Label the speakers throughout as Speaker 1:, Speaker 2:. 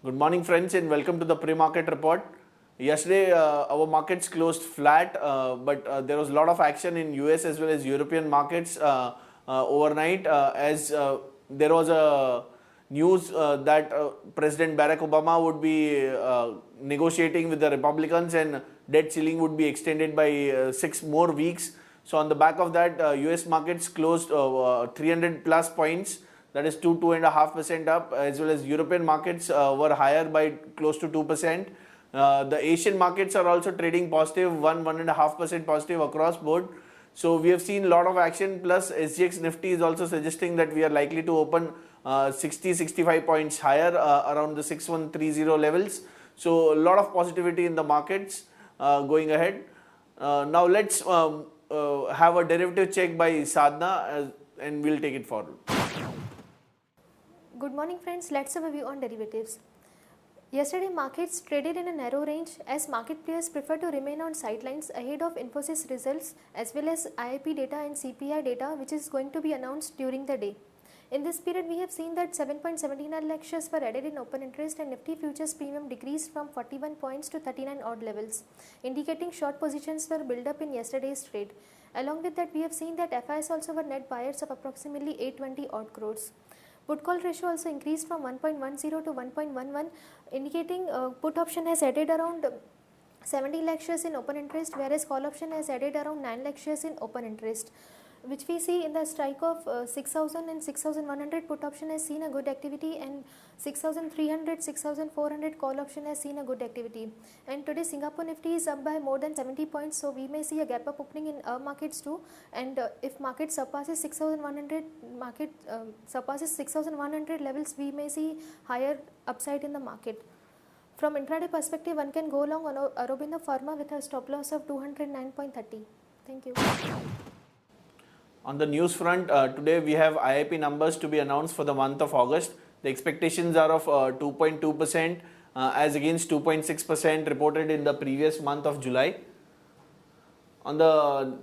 Speaker 1: Good morning, friends, and welcome to the pre-market report. Yesterday, our markets closed flat, but there was a lot of action in US as well as European markets overnight as there was a news that President Barack Obama would be negotiating with the Republicans and debt ceiling would be extended by 6 more weeks. So on the back of that, US markets closed 300 plus points, that is 2.5% up, as well as European markets were higher by close to 2%. The Asian markets are also trading positive, 1.5% positive across board. So we have seen a lot of action, plus SGX Nifty is also suggesting that we are likely to open 65 points higher around the 6130 levels. So a lot of positivity in the markets going ahead. Now let's have a derivative check by Sadhna and we'll take it forward.
Speaker 2: Good morning, friends. Let's have a view on derivatives. Yesterday, markets traded in a narrow range as market players prefer to remain on sidelines ahead of Infosys results as well as IIP data and CPI data, which is going to be announced during the day. In this period, we have seen that 7.79 lakh shares were added in open interest and Nifty futures premium decreased from 41 points to 39 odd levels, indicating short positions were built up in yesterday's trade. Along with that, we have seen that FIs also were net buyers of approximately 820 odd crores. Put call ratio also increased from 1.10 to 1.11, indicating put option has added around 70 lakh shares in open interest, whereas call option has added around 9 lakh shares in open interest, which we see in the strike of 6,000 and 6,100 put option has seen a good activity, and 6,300, 6,400 call option has seen a good activity. And today Singapore Nifty is up by more than 70 points, so we may see a gap up opening in our markets too. And if market surpasses 6,100, surpasses 6,100 levels, we may see higher upside in the market. From intraday perspective, one can go along on Aurobindo Pharma with a stop loss of 209.30. Thank you.
Speaker 1: On the news front, today we have IIP numbers to be announced for the month of August. The expectations are of 2.2% as against 2.6% reported in the previous month of July. On the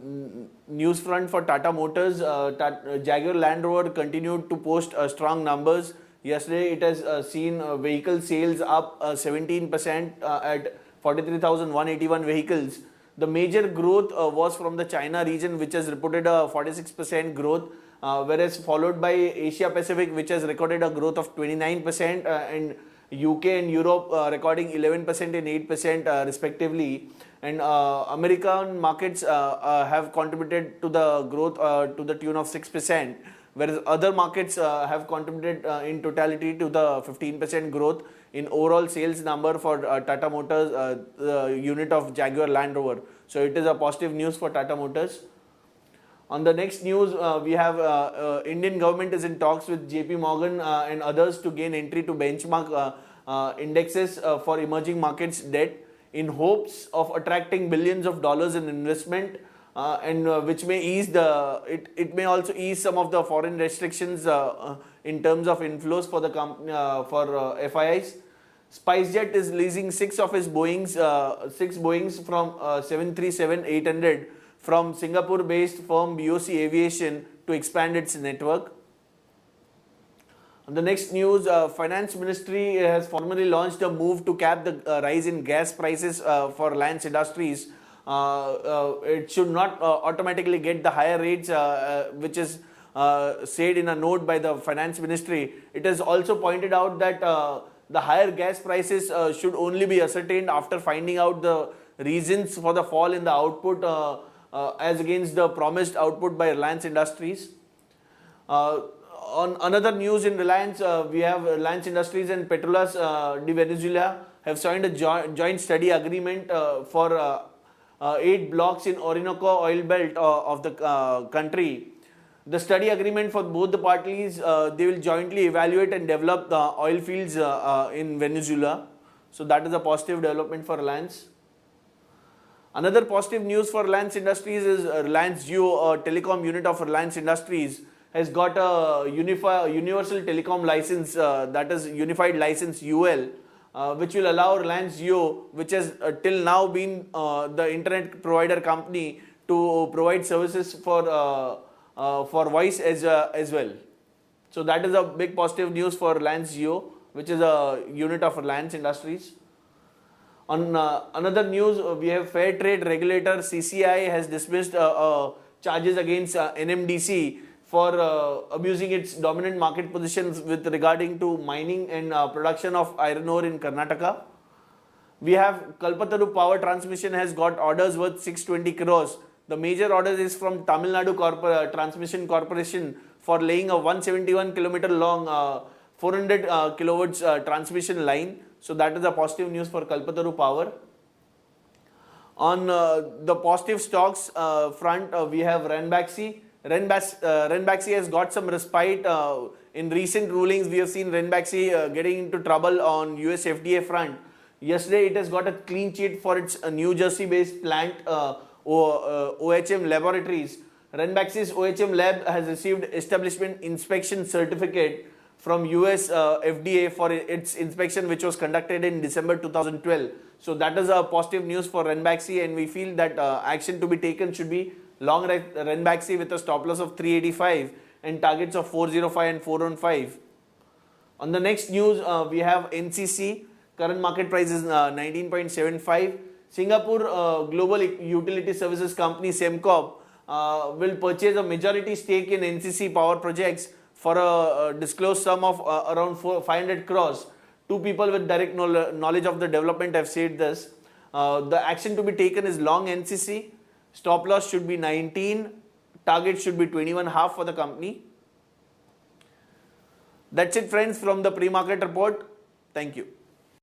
Speaker 1: news front for Tata Motors, Jaguar Land Rover continued to post strong numbers. Yesterday it has seen vehicle sales up 17% at 43,181 vehicles. The major growth was from the China region, which has reported a 46% growth, whereas followed by Asia Pacific, which has recorded a growth of 29%, and UK and Europe recording 11% and 8% respectively. And American markets have contributed to the growth to the tune of 6%, whereas other markets have contributed in totality to the 15% growth in overall sales number for Tata Motors, the unit of Jaguar Land Rover. So it is a positive news for Tata Motors. On the next news, we have Indian government is in talks with JP Morgan and others to gain entry to benchmark indexes for emerging markets debt in hopes of attracting billions of dollars in investment, and which may ease it may also ease some of the foreign restrictions in terms of inflows for the for FIIs. SpiceJet is leasing 6 of its Boeings from 737-800 from Singapore-based firm BOC Aviation to expand its network. On the next news, Finance Ministry has formally launched a move to cap the rise in gas prices for Reliance Industries. It should not automatically get the higher rates, which is said in a note by the Finance Ministry. It has also pointed out that the higher gas prices should only be ascertained after finding out the reasons for the fall in the output as against the promised output by Reliance Industries. On another news in Reliance, we have Reliance Industries and Petrolas de Venezuela have signed a joint study agreement for 8 blocks in Orinoco oil belt of the country. The study agreement for both the parties, they will jointly evaluate and develop the oil fields in Venezuela. So that is a positive development for Reliance. Another positive news for Reliance Industries is Reliance Jio, a telecom unit of Reliance Industries, has got a universal telecom license, that is Unified License UL, which will allow Reliance Jio, which has till now been the internet provider company, to provide services for voice as well. So that is a big positive news for Reliance Jio. which is a unit of Reliance Industries. On another news, we have Fair Trade Regulator CCI has dismissed charges against NMDC for abusing its dominant market positions with regarding to mining and production of iron ore in Karnataka. We have Kalpataru Power Transmission has got orders worth 620 crores. The major orders is from Tamil Nadu Transmission Corporation for laying a 171 kilometer long 400 kilovolts transmission line. So that is a positive news for Kalpataru Power. On the positive stocks front, we have Ranbaxy. Ranbaxy has got some respite. In recent rulings, we have seen Ranbaxy getting into trouble on US FDA front. Yesterday, it has got a clean sheet for its New Jersey-based plant OHM Laboratories. Ranbaxy's OHM lab has received establishment inspection certificate from US FDA for its inspection, which was conducted in December 2012. So that is a positive news for Ranbaxy, and we feel that action to be taken should be long Ranbaxy with a stop loss of 385 and targets of 405 and 415. On the next news, we have NCC. Current market price is 19.75. Singapore Global Utility Services Company Sembcorp will purchase a majority stake in NCC Power Projects for a disclosed sum of around 500 crores. Two people with direct knowledge of the development have said this. The action to be taken is long NCC. Stop loss should be 19. Target should be 21.5 for the company. That's it, friends, from the pre-market report. Thank you.